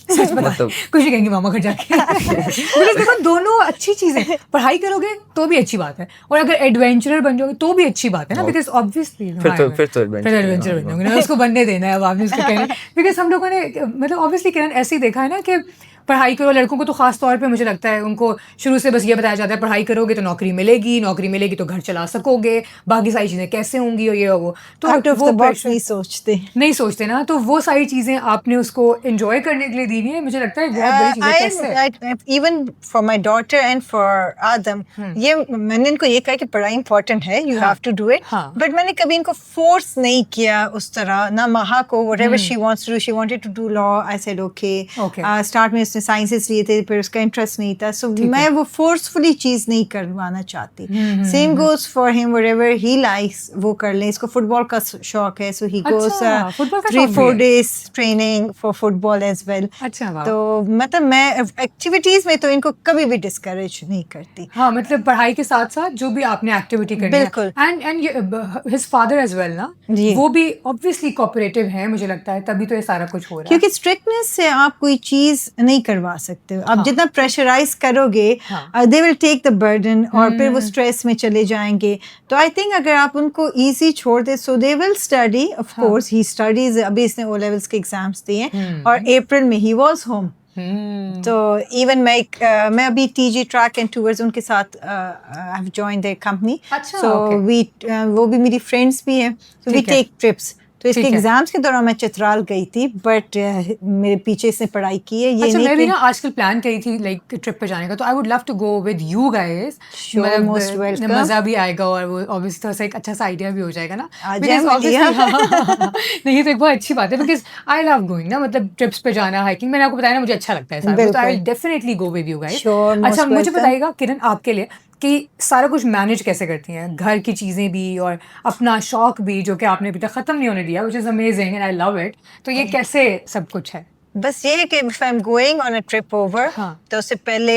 سچ بتا, کچھ نہیں کہیں گے ماما گھر جا کے. دیکھو دونوں اچھی چیزیں, پڑھائی کرو گے تو بھی اچھی بات ہے, اور اگر ایڈونچرر بن جاؤ گے تو بھی اچھی بات ہے نا, بیکاز آبویسلی پھر تو ایڈونچر بن جاؤ گے نا, اس کو بننے دینا ہے اب آپ نے اس کو کہنا. بیکاز ہم لوگوں نے مطلب آبویسلی کرن ایسے ہی دیکھا ہے نا کہ پڑھائی کرو, لڑکوں کو تو خاص طور پہ مجھے لگتا ہے ان کو شروع سے بس یہ بتایا جاتا ہے پڑھائی کرو گے تو نوکری ملے گی, نوکری ملے گی تو گھر چلا سکو گے, باقی ساری چیزیں کیسے ہوں گی اور یہ وہ, تو وہ نہیں سوچتے نا. تو وہ ساری چیزیں آپ نے اس کو انجوائے کرنے کے لیے دی ہوئی ہیں, مجھے لگتا ہے بہت بڑی چیز ہے. Even for my daughter and for آدم, یہ میں نے ان کو یہ کہا کہ پڑھائی امپورٹنٹ ہے, you have to do it, but میں نے کبھی ان کو فورس نہیں کیا اس طرح. نہ مہا کو whatever she wants to do, she wanted to do law, I said okay. Start میں اس نے سائنسز لیے تھے, پھر اس کا انٹرسٹ نہیں تھا, سو میں وہ فورسفلی چیز نہیں کروانا چاہتی. سیم گوز فار ہم, وٹ ایور ہی لائکس وہ کر لیں. اس کو فٹ بال کا شوق ہے, so he goes 3-4 days training for football as well. تو مطلب میں ایکٹیویٹیز میں تو ان کو کبھی بھی ڈسکریج نہیں کرتی. ہاں, مطلب پڑھائی کے ساتھ ساتھ جو بھی آپ نے ایکٹیویٹی کرنی ہے. بالکل. And his father as well نا, وہ بھی آبویسلی کوآپریٹو ہیں مجھے لگتا ہے, تبھی تو یہ سارا کچھ ہو رہا ہے. کیونکہ اسٹرکٹنیس سے آپ کوئی چیز نہیں کروا سکتے. آپ جتنا پریشرائز کرو گے دے ول ٹیک دا برڈن, اور پھر وہ اسٹریس میں چلے جائیں گے. تو آئی تھنک اگر آپ ان کو ایزی چھوڑ دیں, so they will study. Of course he studies, ابھی اس نے او لیولس کے ایگزامس دیے, اور اپریل میں ہی واز ہوم. تو ایون میں ابھی T G trek and tours ان کے ساتھ I have join their company, so وہ بھی میری فرینڈس بھی ہیں, سو وی ٹیک ٹرپس. تو اس کے ایگزامس کے دوران میں چترال گئی تھی, بٹ میرے پیچھے اس نے پڑھائی کی ہے. یہ میں بھی نا آج کل پلان کری تھی لائک ٹرپ پہ جانے کا, تو I would love to go with you guys. مزہ بھی آئے گا, اور وہ اوبیسلی تھوڑا سا ایک اچھا سا آئیڈیا بھی ہو جائے گا نا. نہیں, یہ تو ایک بہت اچھی بات ہے, بیکاز آئی لو گوئنگ نا, مطلب ٹرپس پہ جانا, ہائکنگ, میں نے آپ کو بتایا نا مجھے اچھا لگتا ہے, تو I will definitely go with you guys. اچھا مجھے بتائیے گا کرن, آپ کے لیے کہ سارا کچھ مینیج کیسے کرتی ہیں, گھر کی چیزیں بھی اور اپنا شوق بھی جو کہ آپ نے ابھی تک ختم نہیں ہونے دیا, which is amazing and I love it. تو یہ کیسے سب کچھ ہے؟ بس یہ ہے کہ if I'm going on a trip over, تو اس سے پہلے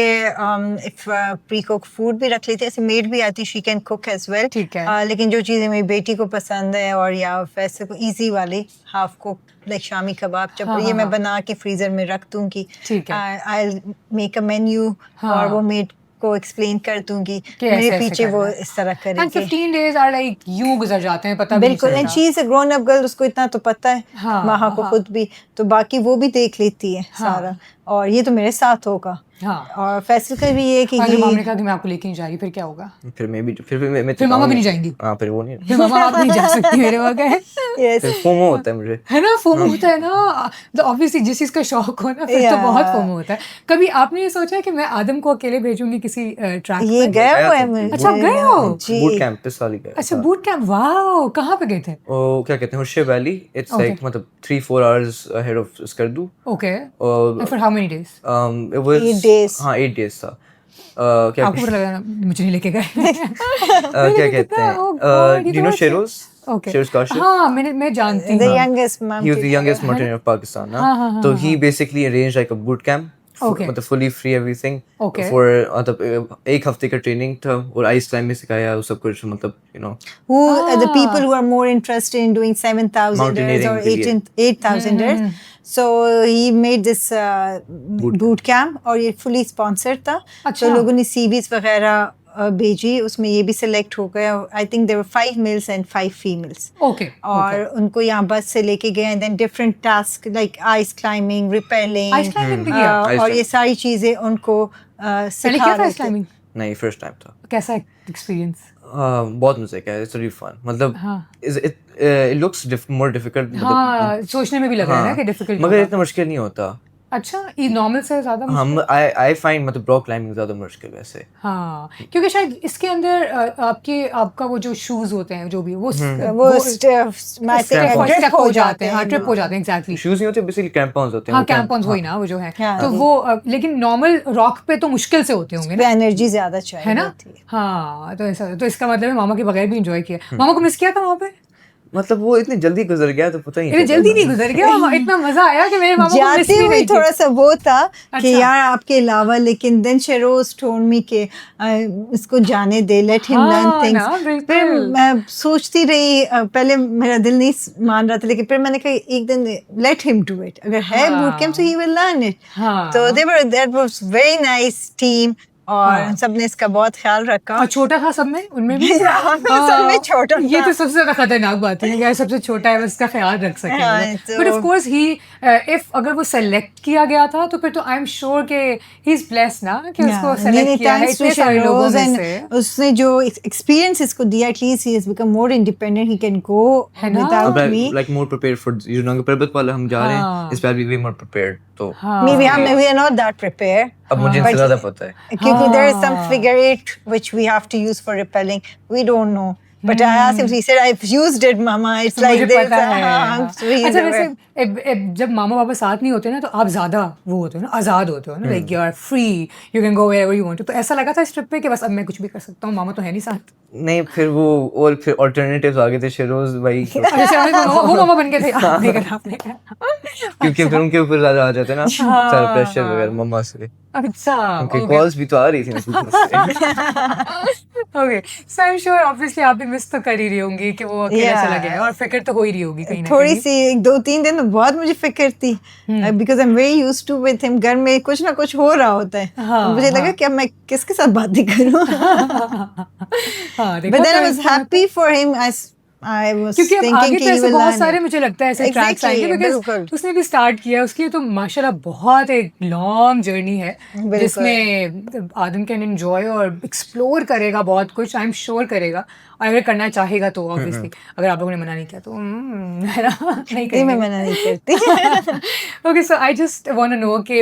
پری کوک فوڈ بھی رکھ لیتے, ایسے میڈ بھی آتی, she can cook as well. ٹھیک ہے. لیکن جو چیزیں میری بیٹی کو پسند ہے, اور یا ویسے کو ایزی والی ہاف کوک لائک شامی کباب, جب یہ میں بنا کے فریزر میں رکھ دوں گی, I'll make a menu, اور وہ میڈ کو ایکسپلین کر دوں گی, میرے پیچھے وہ اس طرح کریں گے. 15 days are like یوں گزر جاتے ہیں, پتہ بالکل. And she is a grown up girl, اس کو اتنا تو پتہ ہے, ماہا کو خود بھی, تو باقی وہ بھی دیکھ لیتی ہے سارا. اور یہ تو میرے ساتھ ہوگا. اور فیصل کا بھی یہ ہے کہ ماما نے کہا کہ میں آپ کو لے کے نہیں جا رہی, پھر کیا ہوگا؟ پھر میں بھی پھر ماما بھی نہیں جائیں گی. ہاں, پھر وہ نہیں, پھر ماما آپ نہیں جا سکتی میرے وہاں. پھر فومو ہوتا ہے مجھے, ہے نا, فومو ہوتا ہے نا. obviously جس چیز کا شوق ہو نا, پھر تو بہت فومو ہوتا ہے. کبھی آپ نے یہ سوچا کہ میں آدم کو اکیلے بھیجوں گی کسی ٹریک پہ؟ یہ گیا ہوا ہے. اچھا گئے ہو؟ بوٹ کیمپ پہ سال ہی گیا. اچھا بوٹ کیمپ, واو, کہاں پہ گئے تھے؟ وہ کیا کہتے ہیں, ہرشے ویلی. اٹس لائک مطلب 3-4 hours ahead of Skardu. Okay. For how many days? It was 8 days. ہاں 8 days تھا. کیا آپ کو لگا مجھے نہیں لے کے گئے, کیا کہتے ہیں, you know Sheroz? Sheroz Kashif? ہاں میں جانتی ہوں. The youngest mountain. He was the youngest mountaineer of Pakistan. So he basically arranged like a boot camp. مطلب فلی فری ایوری تھنگ فور, مطلب ایک ہفتے کا ٹریننگ تھا, اور آئس کلائمبنگ سکھایا, وہ سب کچھ. مطلب you know the people who are more interested in doing 7,000ers or 8,000ers, so he made this boot camp, اور یہ fully sponsored تھا. تو لوگوں نے سی ویز وغیرہ بھیجی, اس میں یہ بھی سلیکٹ ہو گیا. I think there were 5 males and 5 females. Okay. اور ان کو یہاں بس سے لے کے گئے, and then different tasks like ice climbing, rappelling, اور یہ ساری چیزیں ان کو سکھا رہے تھے. نہیں, فرسٹ ٹائم تھا. کیسا ایکسپیرینس؟ بہت مزے کا ہے, اٹس ریلی فن. مطلب it looks more difficult. ہاں, سوچنے میں بھی لگ رہا ہے نا کہ ڈیفیکلٹ, مگر اتنا مشکل نہیں ہوتا. اچھا, یہ نارمل سے زیادہ ہم آئی فائنڈ مطلب راک کلائمبنگ زیادہ مشکل ویسے. ہاں, کیونکہ شاید اس کے اندر آپ کا وہ جو شوز ہوتے ہیں جو بھی وہ ٹرپ ہو جاتے ہیں. ہاں, ٹرپ ہو جاتے ہیں. ایگزیکٹلی, شوز نہیں ہوتے, بیسیکلی کریمپونز ہوتے ہیں. ہاں, کریمپونز وہی نا وہ جو ہے, تو وہ لیکن نارمل راک پہ تو مشکل سے ہوتے ہوں گے نا, انرجی زیادہ چاہیے, ہے نا. ہاں, تو ایسا, تو اس کا مطلب ہے ماما کے بغیر بھی انجوائے کیا. ماما کو مس کیا تھا وہاں پہ؟ مطلب وہ اتنی جلدی گزر گیا تو پتہ ہی نہیں. جلدی نہیں گزر گیا, اتنا مزہ آیا کہ میرے ماما کو جاتے ہوئے تھوڑا سا وہ تھا کہ یار آپ کے علاوہ, لیکن دین شیروز ٹولڈ می کہ اس کو جانے دے, لیٹ ہم لرن تھنگس. پھر میں سوچتی رہی, پہلے میرا دل نہیں مان رہا تھا, لیکن پھر میں نے کہا ایک دن لیٹ ہم ڈو اٹ, اگر ہے بوٹ کیمپ تو ہی ول لرن اٹ. تو that was very nice team, اور سب نے اس کا بہت خیال رکھا. اور چھوٹا تھا سب میں, ان میں بھی سب میں چھوٹا. یہ تو سب سے زیادہ خطرناک بات ہے کہ سب سے چھوٹا ہے, اس کا خیال رکھ سکیں. بٹ آف کورس اگر وہ سلیکٹ کیا گیا تھا تو پھر تو آئی ایم شیور کہ ہی از بلیسڈ نا کہ اس کو سلیکٹ کیا ہے اتنے سارے لوگوں میں سے. اس نے جو ایکسپیرینس اس کو دیا, at least he has become more independent, he can go without me, like more prepared for you know پربت والا ہم جا رہے ہیں, اس پہ بھی وی مور پریپیئرڈ. تو we are not that prepared. اب مجھے ان سے زیادہ پتہ ہے کیونکہ there is some figure eight which we have to use for repelling. We don't know. But I asked him, he said, I've used it, Mama. It's like this. اچھا ویسے جب ماما پاپا ساتھ نہیں ہوتے نا تو آپ زیادہ وہ ہوتے ہو نا, آزاد ہوتے ہو نا, like you are free, you can go where you want. تو ایسا لگا تھا اس ٹرپ پہ کہ بس اب میں کچھ بھی کر سکتا ہوں, ماما تو ہے نہیں ساتھ؟ نہیں, پھر وہ اور پھر آلٹرنیٹیوز آ گئے تھے شیروز بھائی, وہ ماما بن کے تھے کیونکہ پھر ان کے اوپر زیادہ آ جاتے نا سارا پریشر وغیرہ مما سے. اچھا کالس بھی تو آ رہی تھی. Okay, so I am sure obviously آپ بھی مس تو کر ہی رہی ہوں گی کہ وہ اکیلا چلا گیا ہے, اور فکر تو ہو ہی رہی ہوگی کہیں نہ تھوڑی سی. 2-3 دن بہت مجھے فکر تھی, because I am very used to with him. گھر میں کچھ نہ کچھ ہو رہا ہوتا ہے, مجھے لگا کہ اب میں کس کے ساتھ باتیں کروں. But then I was happy for him. I was thinking کہ he will بہت سارے مجھے لگتا ہے ایسے ٹریکس آئیں گے, بیکاز اس نے بھی اسٹارٹ کیا, اس کی تو ماشاء اللہ بہت ایک لانگ جرنی ہے جس میں آدم کین انجوائے اور ایکسپلور کرے گا بہت کچھ, آئی ایم شیور کرے گا, اور اگر کرنا چاہے گا تو آبویسلی. اگر آپ لوگوں نے منع نہیں کیا تو نہیں کریں, میں منع نہیں کرتی. Okay, so I just want to know کہ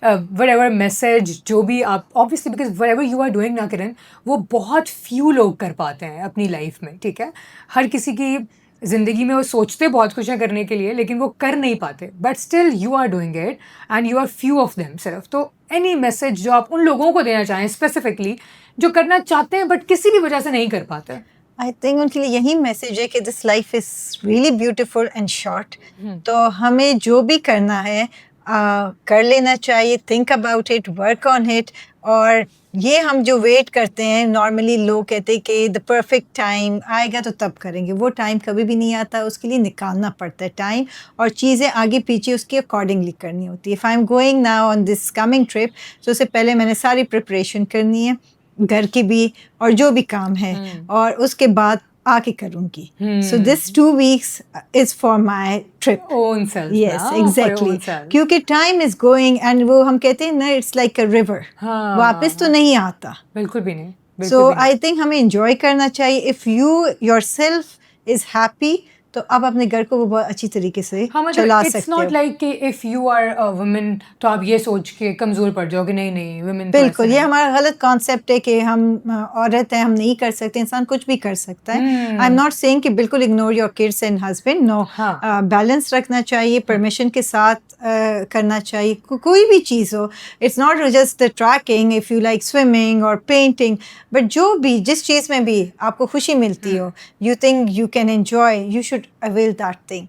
وٹ ایور میسج جو بھی آپ obviously, because whatever you are doing نا کرن, وہ بہت فیو لوگ کر پاتے ہیں اپنی لائف میں, ٹھیک ہے. ہر کسی کی زندگی میں وہ سوچتے بہت کچھ ہے کرنے کے لیے, لیکن وہ کر نہیں پاتے, but still you are doing it and you are few of them صرف. تو اینی میسج جو آپ ان لوگوں کو دینا چاہیں اسپیسیفکلی جو کرنا چاہتے ہیں بٹ کسی بھی وجہ سے نہیں کر پاتے؟ آئی تھنک ان کے لیے یہی میسج ہے کہ this life is really beautiful and short. تو ہمیں جو بھی کرنا ہے کر لینا چاہیے, think about it, work on it. اور یہ ہم جو ویٹ کرتے ہیں, نارملی لوگ کہتے ہیں کہ دا پرفیکٹ ٹائم آئے گا تو تب کریں گے. وہ ٹائم کبھی بھی نہیں آتا, اس کے لیے نکالنا پڑتا ہے ٹائم, اور چیزیں آگے پیچھے اس کے اکارڈنگلی کرنی ہوتی ہے. If I am going now on this coming trip, تو اس سے پہلے میں نے ساری پریپریشن کرنی ہے, گھر کی بھی اور جو بھی کام ہے, اور اس کے بعد آ کے کروں گی. سو دس 2 weeks is for my trip. Yes exactly, کیونکہ ٹائم از گوئنگ, اینڈ وہ ہم کہتے ہیں نا اٹس لائک اے ریور, واپس تو نہیں آتا. بالکل بھی نہیں. سو آئی تھنک ہمیں انجوائے کرنا چاہیے. If you your self is happy تو آپ اپنے گھر کو وہ بہت اچھی طریقے سے چلا سکتے ہو. اٹس ناٹ لائک کہ اف یو آر وومن تو آپ یہ سوچ کے کمزور پڑ جاؤ کہ نہیں وومن. بالکل, یہ ہمارا غلط کانسیپٹ ہے کہ ہم عورت ہیں, ہم نہیں کر سکتے. انسان کچھ بھی کر سکتا ہے. آئی ایم ناٹ سیئنگ کہ بالکل ignore your kids and husband, no, balance رکھنا چاہیے, پرمیشن کے ساتھ کرنا چاہیے. کوئی بھی چیز ہو, it's not just the trekking, if you like swimming اور پینٹنگ, بٹ جو بھی جس چیز میں بھی آپ کو خوشی ملتی ہو, you think you can enjoy, you should avail that thing.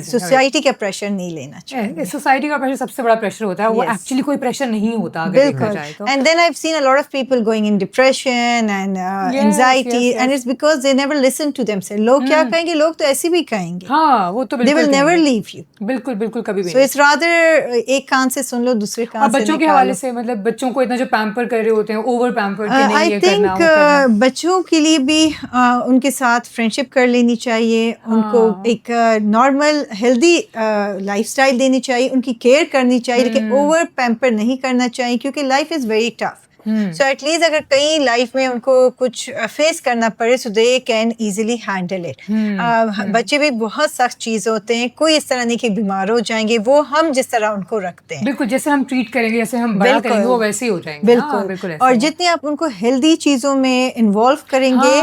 Society کا پریشر نہیں لینا چاہیے. سوسائٹی کا پریشر سب سے بڑا پریشر ہوتا ہے, وہ ایکچولی کوئی پریشر نہیں ہوتا اگر دیکھا جائے تو. And then I have seen a lot of people going in depression and anxiety, and it's because they never listen to them self. لوگ کیا کہیں گے, لوگ تو ایسے بھی کہیں گے. ہاں, وہ تو دے ول نیور لیو یو. بالکل کبھی بھی. سو اٹس رادر ایک کان سے سن لو دوسرے کان سے. بچوں کے حوالے سے, مطلب بچوں کو اتنا جو پیمپر کر رہے ہوتے ہیں, اوور پیمپر, آئی تھنک بچوں کے لیے بھی ان کے ساتھ فرینڈشپ کر لینی چاہیے, ان کو ایک نارمل ہیلدی لائف اسٹائل دینی چاہیے, ان کی کیئر کرنی چاہیے, لیکن اوور پیمپر نہیں کرنا چاہیے, کیونکہ life is very tough. So at least اگر کہیں لائف میں ان کو کچھ فیس کرنا پڑے, so they can easily handle it. بچے بھی بہت سخت چیز ہوتے ہیں, کوئی اس طرح نہیں کہ بیمار ہو جائیں گے, وہ ہم جس طرح ان کو رکھتے ہیں. بالکل, جیسے ہم ٹریٹ کریں گے, جیسے ہم بڑا کریں گے, وہ ویسے ہی ہو جائیں گے. بالکل, اور جتنی آپ ان کو ہیلدی چیزوں میں انوالو کریں گے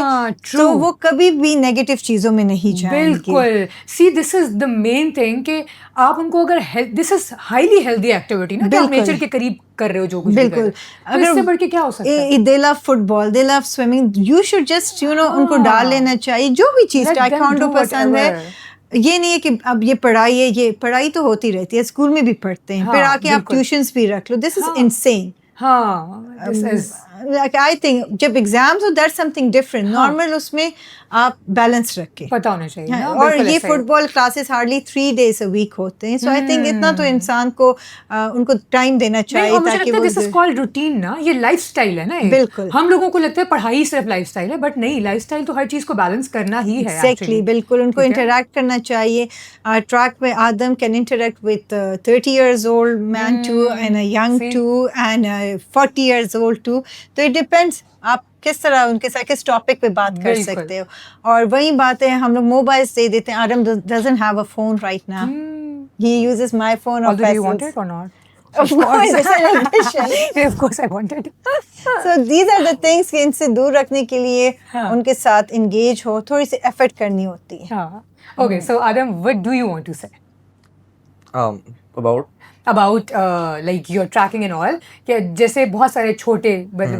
تو وہ کبھی بھی نیگیٹو چیزوں میں نہیں جائیں گے. بالکل. سی دس از دا مین تھنگ کہ آپ ان کو اگر دس از ہائیلی ہیلدی ایکٹیویٹی نا, کہ آپ نیچر کے قریب کر رہے ہو جو کچھ بھی کر رہے ہو. تو اس سے بڑھ کے کیا ہو سکتا ہے؟ they love football, they love swimming, you should just ان کو ڈال لینا چاہیے جو بھی چیز ٹائیکوانڈو پسند ہے. یہ نہیں ہے کہ اب یہ پڑھائی ہے, یہ پڑھائی تو ہوتی رہتی ہے, اسکول میں بھی پڑھتے ہیں, پھر آ کے آپ ٹیوشنس بھی رکھ لو. دس از انسین. ہاں آئی تھنک جب ایگزامس ہو that something different. Normal اس میں آپ بیلنس رکھیں, پتہ ہونا چاہیے. اور یہ football classes hardly 3 days a week ہوتے ہیں. سو آئی تھنک اتنا تو انسان کو ان کو ٹائم دینا چاہیے تاکہ وہ دس از کالڈ روٹین نا, یہ لائف اسٹائل ہے نا. بالکل, ہم لوگوں کو لگتا ہے پڑھائی صرف لائف اسٹائل ہے, بٹ نہیں, لائف اسٹائل تو ہر چیز کو بیلنس کرنا ہی ہے. ایگزیکٹلی, بالکل. ان کو انٹریکٹ کرنا چاہیے. ٹریک میں آدم can interact with 30 years old man too, and a young too, and 40 years old too. تو اٹ ڈپینڈس آپ کس طرح ان کے ساتھ کس ٹاپک پہ بات کر سکتے ہو. اور وہی بات ہے, ہم لوگ موبائلس دے دیتے ہیں. آدم doesn't have a phone right now. He uses my phone. Although you want it or not? Of course, it's an addition. Of course I want it. So these are the things کہ ان سے دور رکھنے کے لیے ان کے ساتھ engage ہو, تھوڑی سی effort کرنی ہوتی ہے. Okay, so Adam, what do you want to say? About like your tracking and all, کہ جیسے بہت سارے چھوٹے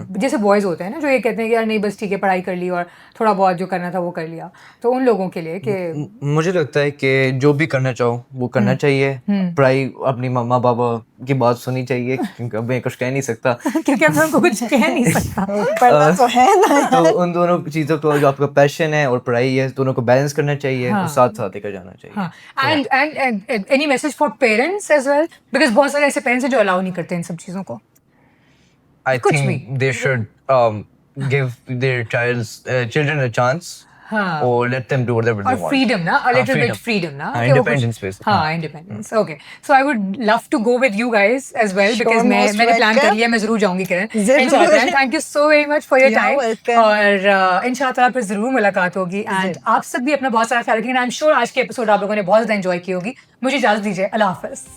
جیسے بوائز ہوتے ہیں نا جو یہ کہتے ہیں کہ یار نہیں بس ٹھیک ہے پڑھائی کر لی اور تھوڑا بہت جو کرنا تھا وہ کر لیا, تو ان لوگوں کے لیے کہ مجھے لگتا ہے کہ جو بھی کرنا چاہو وہ کرنا چاہیے. پڑھائی اپنی ماں بابا کی بات سننی چاہیے, کیونکہ میں کچھ کہہ نہیں سکتا, کیونکہ میں ان کو کچھ کہہ نہیں سکتا. پڑھنا تو ہے نا. تو ان دونوں چیزوں کو جو آپ کا پیشن ہے اور پڑھائی ہے دونوں کو بیلنس کرنا چاہیے اور ساتھ ساتھ لے کر جانا چاہیے. And any message for parents as well, because بہت سارے ایسے پیرنٹس ہیں جو الاؤ نہیں کرتے ان سب چیزوں کو. I think they should give their children a chance, or let them do whatever they want. Or freedom, na? A little bit freedom, na? Independence basically. Independence. Okay. So I would love to go with you guys as well, because میں نے plan کر لیا, میں ضرور جاؤں گی کرن. Inshallah. Thank you so very much for your time. اور انشاءاللہ تعالیٰ پھر ضرور ملاقات ہوگی. And آپ سب بھی اپنا بہت سارا خیال رکھیں. I'm sure آج کے ایپیسوڈ آپ لوگوں نے بہت زیادہ انجوائے کی ہوگی. مجھے اجازت دیجیے. اللہ حافظ.